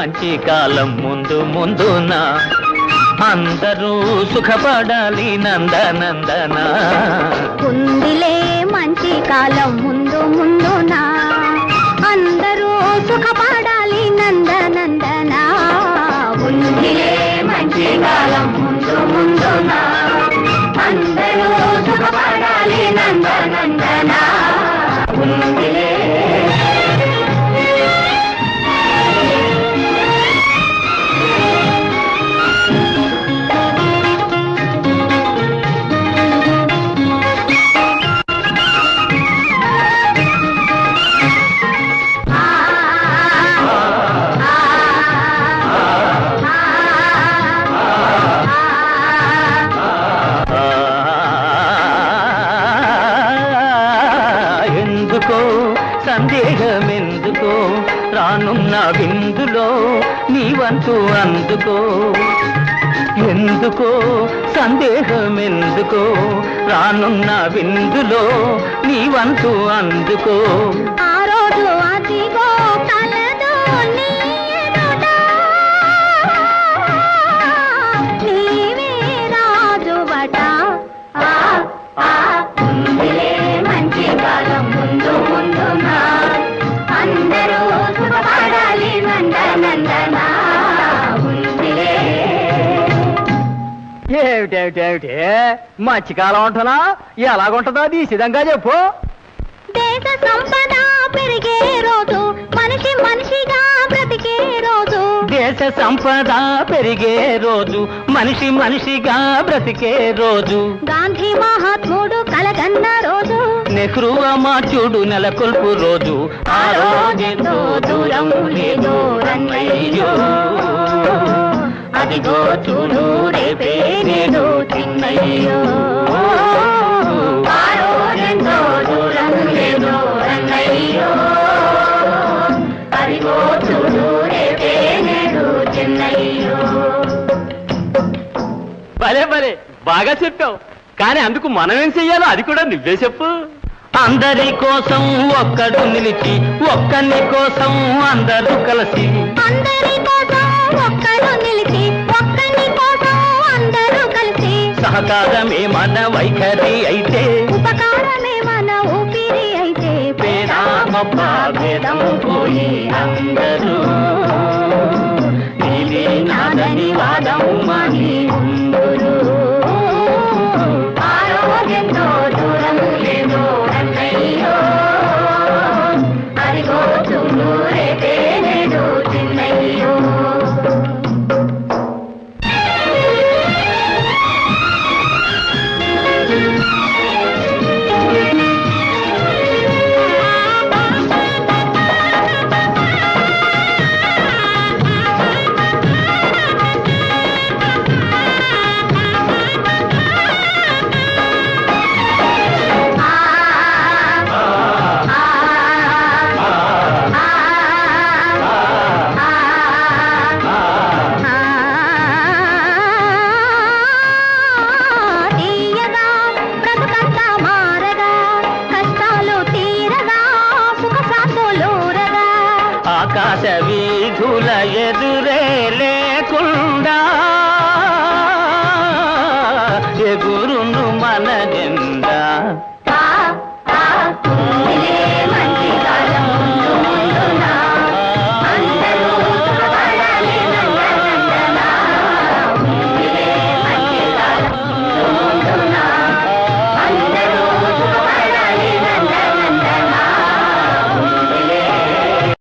మంచి కాలం ముందు ముందున అందరూ సుఖపడాలి నందనందన ఉందిలే మంచి కాలం ముందు ముందున అందరూ సుఖపడాలి నందనందన ఉందిలే మంచి కాలం ముందు ముందున అందరూ సుఖపడాలి నందనందన ఉందిలే సందేహమెందుకో రానున్న విందులో నీ వంతు అందుకో ఎందుకో సందేహమెందుకో రానున్న విందులో నీ వంతు అందుకో ఆ రోజు అదిగో కలదు నీ ఎదుట నీవే రాజువట ఉందిలే మంచి కాలం ముందు ముందున అందరూ సుఖపడాలి నందనందన ఉందిలే. ఏమిటేమిటేమిటి మంచి కాలం ఉంటున్నా ఎలాగుంటుందో అది సిద్ధంగా చెప్పు. దేశ సంపద పెరిగే రోజు మనిషి మనిషిగా బ్రతికే రోజు దేశ సంపద పెరిగే రోజు మనిషి మనిషిగా బ్రతికే రోజు గాంధీ మహాత్ముడు కలగన్న రోజు నెహ్రూ అమాత్యుడు నెలకొల్పు రోజు ఆ రోజెంతో దూరం లేదో రన్నయ్యో అదిగో చూడు రేపే నేడు చిన్నయ్యో ఆ రోజెంతో దూరం లేదో రన్నయ్యో అదిగో చూడు రేపే నేడు చిన్నయ్యో. భలే భలే బాగా చెప్పావు, కానీ అందుకు మనమేం చెయ్యాలో అది కూడా నువ్వే చెప్పు. అందరి కోసం ఒక్కడు నిలిచి ఒక్కని కోసం అందరూ కలిసి అందరి కోసం ఒక్కడు నిలిచి ఒక్కని కోసం అందరూ కలిసి సహకారమే మన వైఖరి అయితే ఉపకారమే మన ఊపిరి అయితే పేద గొప్ప భేదం పోయి అందరూ నీవే నాదని వాదం మాని ఉందురు. ఆరోగ్యంతో దూరం లేదో అన్నయ్యో అదిగో చూడు రేపే నేడు చిన్నయ్యో. ఆకాశ వీధుల ఎదురే లేకుండా ఎగురును మన జెండా